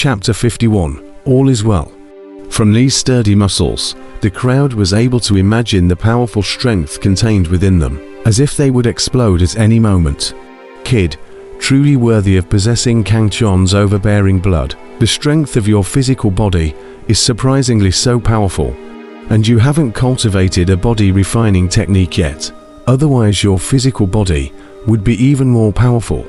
Chapter 51. All is well. From these sturdy muscles, the crowd was able to imagine the powerful strength contained within them, as if they would explode at any moment. Kid, truly worthy of possessing Kang Chon's overbearing blood, the strength of your physical body is surprisingly so powerful, and you haven't cultivated a body refining technique yet. Otherwise your physical body would be even more powerful.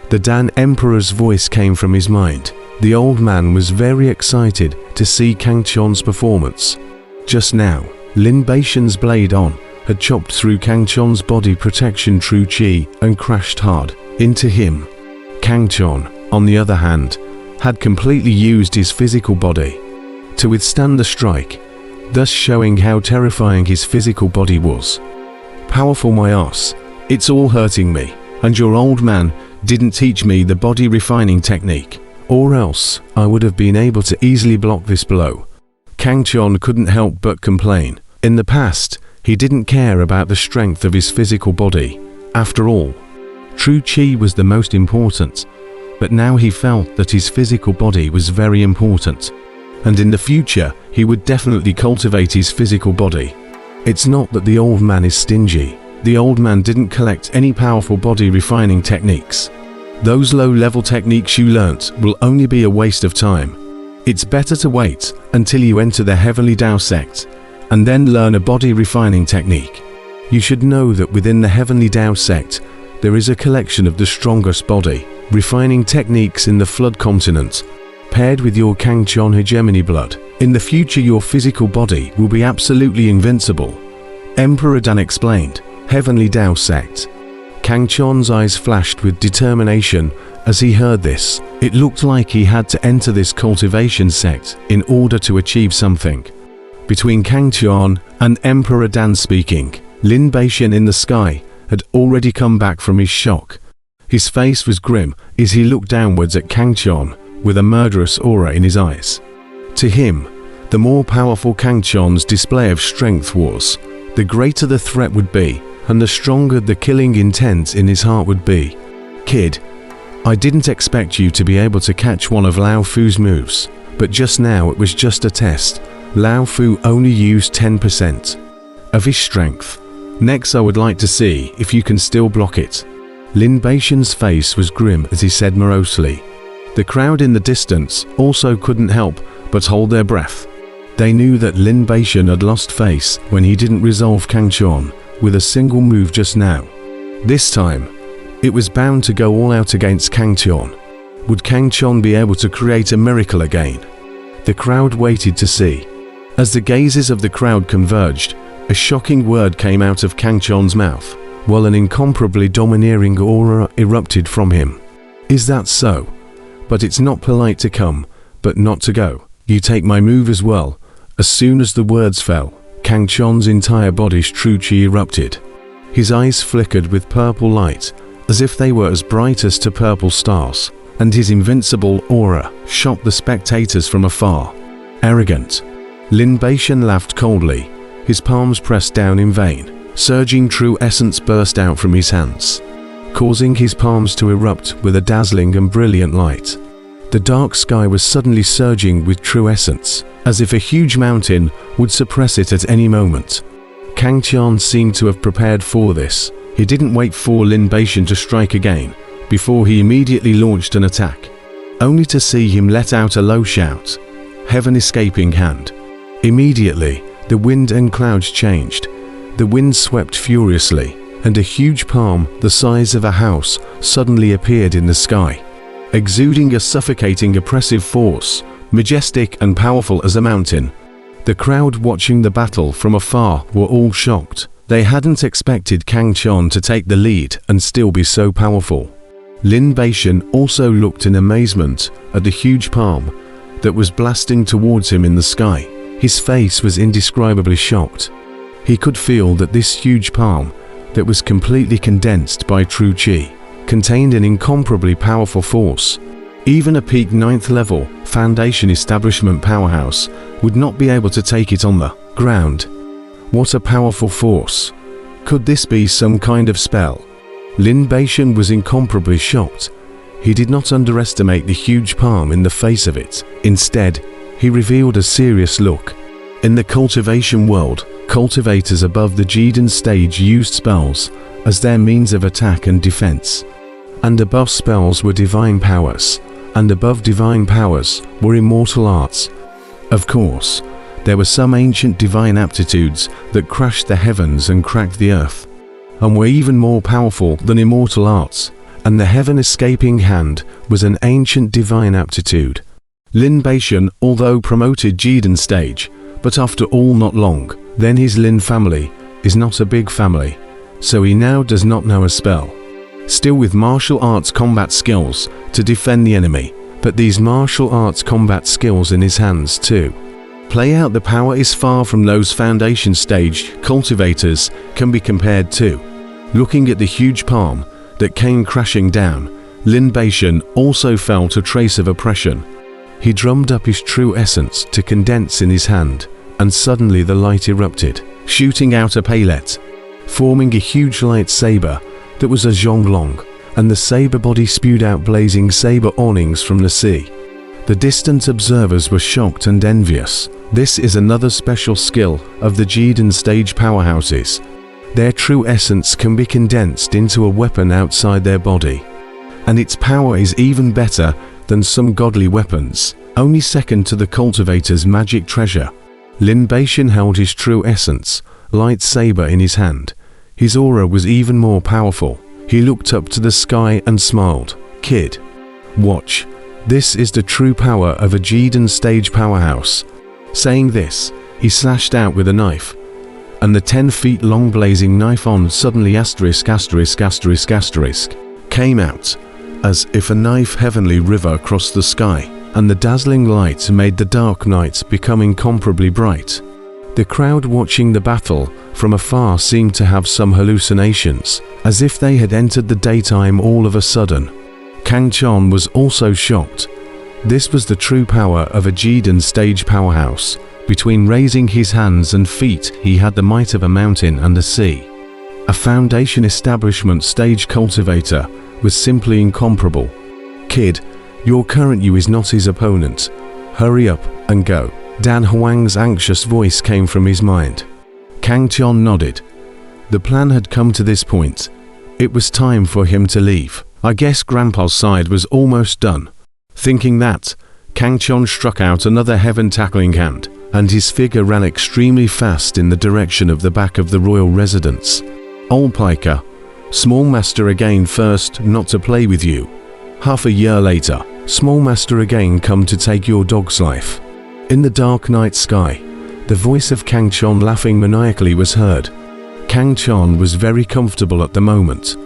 The Dan Emperor's voice came from his mind. The old man was very excited to see Kang Chon's performance. Just now, Lin Beishan's blade on had chopped through Kang Chon's body protection true chi and crashed hard into him. Kang Chon, on the other hand, had completely used his physical body to withstand the strike, thus showing how terrifying his physical body was. Powerful my ass, it's all hurting me, and your old man didn't teach me the body refining technique, or else I would have been able to easily block this blow. Kang Chon couldn't help but complain. In the past, he didn't care about the strength of his physical body. After all, true chi was the most important, but now he felt that his physical body was very important, and in the future he would definitely cultivate his physical body. It's not that the old man is stingy. The old man didn't collect any powerful body refining techniques. Those low-level techniques you learnt will only be a waste of time. It's better to wait until you enter the Heavenly Tao sect and then learn a body refining technique. You should know that within the Heavenly Tao sect there is a collection of the strongest body refining techniques in the Flood continent, paired with your Kang Chon hegemony blood. In the future your physical body will be absolutely invincible. Emperor Dan explained. Heavenly Tao sect. Kang Chon's eyes flashed with determination as he heard this. It looked like he had to enter this cultivation sect in order to achieve something. Between Kang Chon and Emperor Dan speaking, Lin Beishan in the sky had already come back from his shock. His face was grim as he looked downwards at Kang Chon with a murderous aura in his eyes. To him, the more powerful Kang Chon's display of strength was, the greater the threat would be, and the stronger the killing intent in his heart would be. Kid, I didn't expect you to be able to catch one of Lao Fu's moves, but just now it was just a test. Lao Fu only used 10% of his strength. Next I would like to see if you can still block it. Lin Beishan's face was grim as he said morosely. The crowd in the distance also couldn't help but hold their breath. They knew that Lin Beishan had lost face when he didn't resolve Kang Chon with a single move just now. This time, it was bound to go all out against Kang Chon. Would Kang Chon be able to create a miracle again? The crowd waited to see. As the gazes of the crowd converged, a shocking word came out of Kang Chon's mouth, while an incomparably domineering aura erupted from him. Is that so? But it's not polite to come, but not to go. You take my move as well. As soon as the words fell, Kang Chon's entire body's true chi erupted. His eyes flickered with purple light, as if they were as bright as two purple stars, and his invincible aura shot the spectators from afar. Arrogant. Lin Beishan laughed coldly, his palms pressed down in vain. Surging true essence burst out from his hands, causing his palms to erupt with a dazzling and brilliant light. The dark sky was suddenly surging with true essence, as if a huge mountain would suppress it at any moment. Kang Chon seemed to have prepared for this. He didn't wait for Lin Beishan to strike again, before he immediately launched an attack, only to see him let out a low shout. Heaven escaping hand. Immediately, the wind and clouds changed. The wind swept furiously, and a huge palm the size of a house suddenly appeared in the sky, exuding a suffocating oppressive force, majestic and powerful as a mountain. The crowd watching the battle from afar were all shocked. They hadn't expected Kang Chon to take the lead and still be so powerful. Lin Beishan also looked in amazement at the huge palm that was blasting towards him in the sky. His face was indescribably shocked. He could feel that this huge palm that was completely condensed by true chi contained an incomparably powerful force. Even a peak 9th level Foundation establishment powerhouse would not be able to take it on the ground. What a powerful force. Could this be some kind of spell? Lin Beishan was incomparably shocked. He did not underestimate the huge palm in the face of it. Instead, he revealed a serious look. In the cultivation world, cultivators above the Jiden stage used spells as their means of attack and defense. And above spells were divine powers, and above divine powers were immortal arts. Of course, there were some ancient divine aptitudes that crashed the heavens and cracked the earth, and were even more powerful than immortal arts, and the heaven-escaping hand was an ancient divine aptitude. Lin Beishan, although promoted Jiden stage, but after all not long, then his Lin family is not a big family, so he now does not know a spell. Still with martial arts combat skills to defend the enemy, but these martial arts combat skills in his hands too. Play out the power is far from those foundation stage cultivators can be compared to. Looking at the huge palm that came crashing down, Lin Beishan also felt a trace of oppression. He drummed up his true essence to condense in his hand, and suddenly the light erupted, shooting out a palet, forming a huge lightsaber that was a zhonglong, and the saber body spewed out blazing saber awnings from the sea. The distant observers were shocked and envious. This is another special skill of the Jiden stage powerhouses. Their true essence can be condensed into a weapon outside their body, and its power is even better than some godly weapons, only second to the cultivator's magic treasure. Lin Beishan held his true essence, lightsaber in his hand. His aura was even more powerful. He looked up to the sky and smiled. "Kid, watch. This is the true power of a Jiden stage powerhouse." Saying this, he slashed out with a knife, and the 10 feet long blazing knife on suddenly came out, as if a knife heavenly river across the sky, and the dazzling light made the dark night become incomparably bright. The crowd watching the battle from afar seemed to have some hallucinations, as if they had entered the daytime all of a sudden. Kang Chon was also shocked. This was the true power of a Jiden stage powerhouse. Between raising his hands and feet, he had the might of a mountain and a sea. A foundation establishment stage cultivator was simply incomparable. "Kid, your current you is not his opponent. Hurry up and go." Dan Huang's anxious voice came from his mind. Kang Chon nodded. The plan had come to this point. It was time for him to leave. I guess Grandpa's side was almost done. Thinking that, Kang Chon struck out another heaven-tackling hand, and his figure ran extremely fast in the direction of the back of the royal residence. "Old Piker, Small Master again first not to play with you. Half a year later, Small Master again come to take your dog's life." In the dark night sky, the voice of Kang Chon laughing maniacally was heard. Kang Chon was very comfortable at the moment.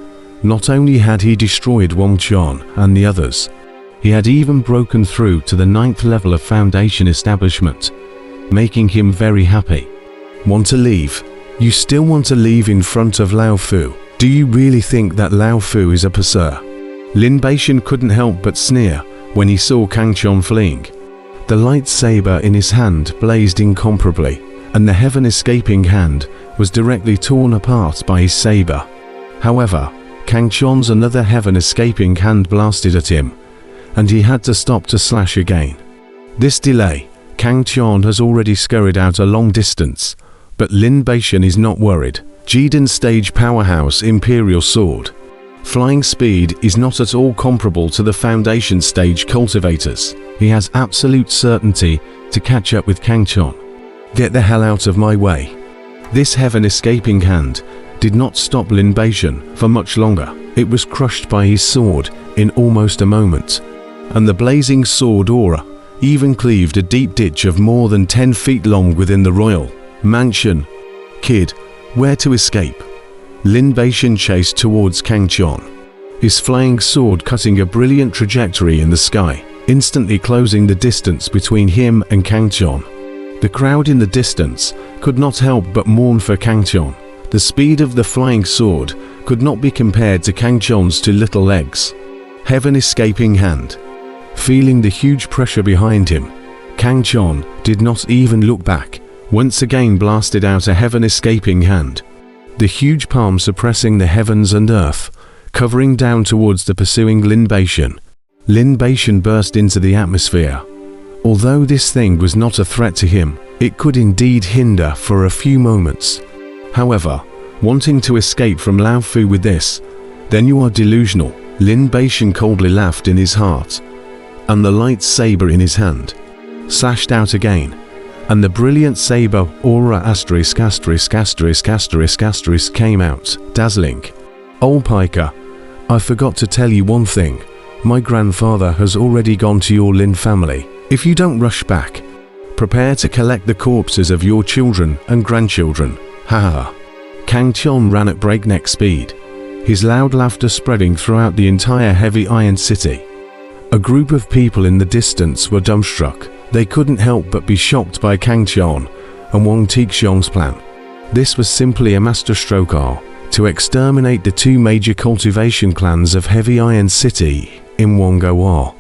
Not only had he destroyed Wang Chon and the others, he had even broken through to the 9th level of foundation establishment, making him very happy. "Want to leave? You still want to leave in front of Lao Fu? Do you really think that Lao Fu is a pursuer?" Lin Beishan couldn't help but sneer when he saw Kang Chon fleeing. The lightsaber in his hand blazed incomparably, and the heaven-escaping hand was directly torn apart by his saber. However, Kang Chon's another heaven-escaping hand blasted at him, and he had to stop to slash again. This delay, Kang Chon has already scurried out a long distance, but Lin Beishan is not worried. Jiden stage powerhouse Imperial Sword. Flying speed is not at all comparable to the foundation stage cultivators. He has absolute certainty to catch up with Kang Chon. "Get the hell out of my way." This heaven-escaping hand did not stop Lin Beishan for much longer. It was crushed by his sword in almost a moment, and the blazing sword aura even cleaved a deep ditch of more than 10 feet long within the royal mansion. "Kid, where to escape?" Lin Beishan chased towards Kang Chon, his flying sword cutting a brilliant trajectory in the sky, instantly closing the distance between him and Kang Chon. The crowd in the distance could not help but mourn for Kang Chon. The speed of the flying sword could not be compared to Kang Chon's 2 little legs. Heaven-escaping hand. Feeling the huge pressure behind him, Kang Chon did not even look back, once again blasted out a heaven-escaping hand. The huge palm suppressing the heavens and earth, covering down towards the pursuing Lin Beishan. Lin Beishan burst into the atmosphere. Although this thing was not a threat to him, it could indeed hinder for a few moments. However, wanting to escape from Lao Fu with this, then you are delusional. Lin Beishan coldly laughed in his heart, and the light saber in his hand slashed out again, and the brilliant saber aura **** came out, dazzling. Old Piker, I forgot to tell you one thing. My grandfather has already gone to your Lin family. If you don't rush back, prepare to collect the corpses of your children and grandchildren. Ha ha. Kang Chon ran at breakneck speed, his loud laughter spreading throughout the entire heavy iron city. A group of people in the distance were dumbstruck. They couldn't help but be shocked by Kang Chon and Wang Tixiong's plan. This was simply a masterstroke to exterminate the two major cultivation clans of heavy iron city in Wongo.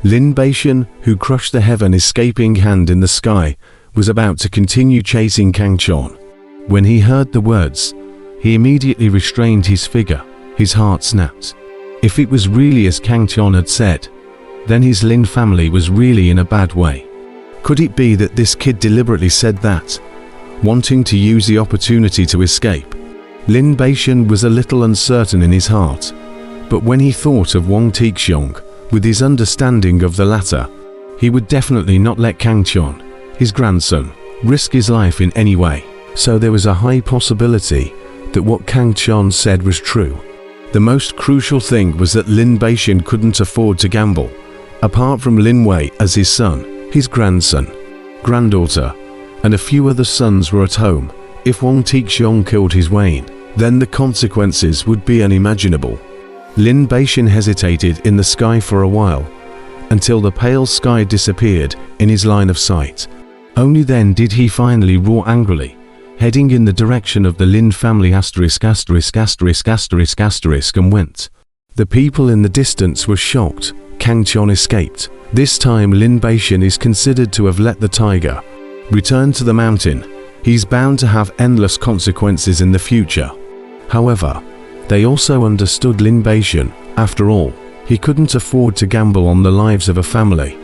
Lin Beishan, who crushed the heaven escaping hand in the sky, was about to continue chasing Kang Chon. When he heard the words, he immediately restrained his figure. His heart snapped. If it was really as Kang Chon had said, then his Lin family was really in a bad way. Could it be that this kid deliberately said that, wanting to use the opportunity to escape? Lin Beishan was a little uncertain in his heart, but when he thought of Wang Tixiong, with his understanding of the latter, he would definitely not let Kang Chon, his grandson, risk his life in any way. So there was a high possibility that what Kang Chon said was true. The most crucial thing was that Lin Beishan couldn't afford to gamble. Apart from Lin Wei as his son, his grandson, granddaughter, and a few other sons were at home. If Wang Tixiong killed his Wayne, then the consequences would be unimaginable. Lin Beishan hesitated in the sky for a while, until the pale sky disappeared in his line of sight. Only then did he finally roar angrily, heading in the direction of the Lin family ****** and went. The people in the distance were shocked. Kang Chon escaped. This time Lin Beishan is considered to have let the tiger return to the mountain. He's bound to have endless consequences in the future. However, they also understood Lin Beishan. After all, he couldn't afford to gamble on the lives of a family.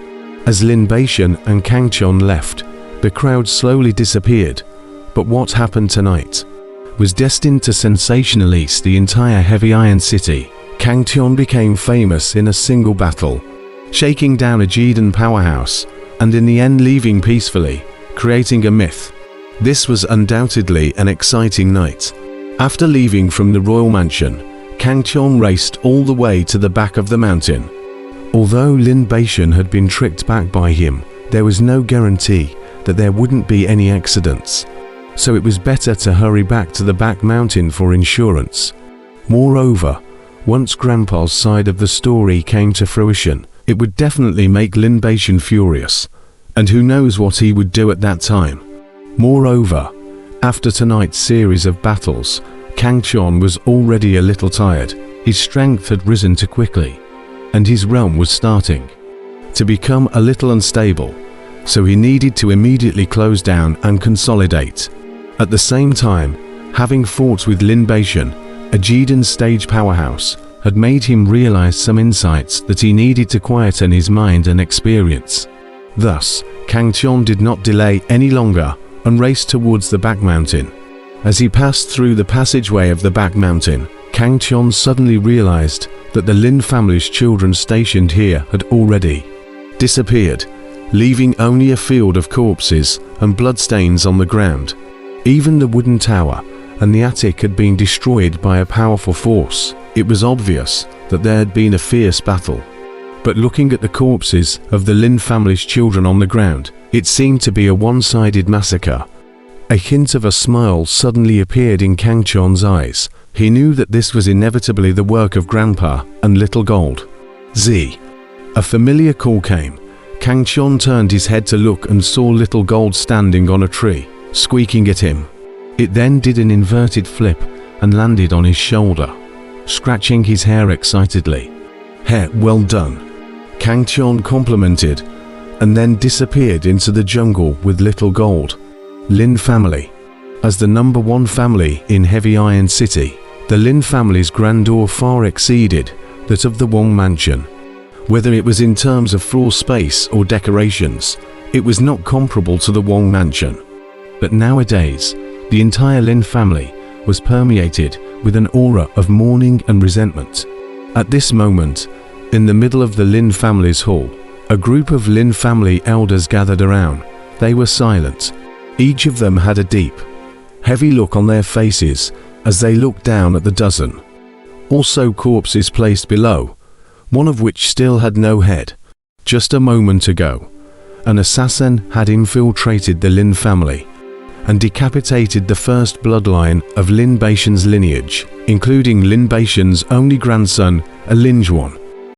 As Lin Beishan and Kang Chon left, the crowd slowly disappeared. But what happened tonight was destined to sensationalize the entire heavy iron city. Kang Chon became famous in a single battle, shaking down a Jidan powerhouse, and in the end leaving peacefully, creating a myth. This was undoubtedly an exciting night. After leaving from the royal mansion, Kang Chon raced all the way to the back of the mountain. Although Lin Beishan had been tricked back by him, there was no guarantee that there wouldn't be any accidents. So it was better to hurry back to the back mountain for insurance. Moreover, once Grandpa's side of the story came to fruition, it would definitely make Lin Beishan furious, and who knows what he would do at that time. Moreover, after tonight's series of battles, Kang Chon was already a little tired. His strength had risen too quickly, and his realm was starting to become a little unstable, so he needed to immediately close down and consolidate. At the same time, having fought with Lin Beishan, a Jidan stage powerhouse, had made him realize some insights that he needed to quieten his mind and experience. Thus, Kang Chon did not delay any longer and raced towards the back mountain. As he passed through the passageway of the back mountain, Kang Chon suddenly realized that the Lin family's children stationed here had already disappeared, leaving only a field of corpses and bloodstains on the ground. Even the wooden tower and the attic had been destroyed by a powerful force. It was obvious that there had been a fierce battle. But looking at the corpses of the Lin family's children on the ground, it seemed to be a one-sided massacre. A hint of a smile suddenly appeared in Kang Chon's eyes. He knew that this was inevitably the work of Grandpa and Little Gold. Z. A familiar call came. Kang Chon turned his head to look and saw Little Gold standing on a tree, squeaking at him. It then did an inverted flip and landed on his shoulder, scratching his hair excitedly. "Heh, well done," Kang Chon complimented, and then disappeared into the jungle with Little Gold. Lin family. As the #1 family in Heavy Iron City, the Lin family's grandeur far exceeded that of the Wong mansion. Whether it was in terms of floor space or decorations, it was not comparable to the Wong mansion. But nowadays, the entire Lin family was permeated with an aura of mourning and resentment. At this moment, in the middle of the Lin family's hall, a group of Lin family elders gathered around. They were silent. Each of them had a deep, heavy look on their faces as they looked down at the dozen. Also corpses placed below, one of which still had no head. Just a moment ago, an assassin had infiltrated the Lin family and decapitated the first bloodline of Lin Baishan's lineage, including Lin Baishan's only grandson, a Linjuan.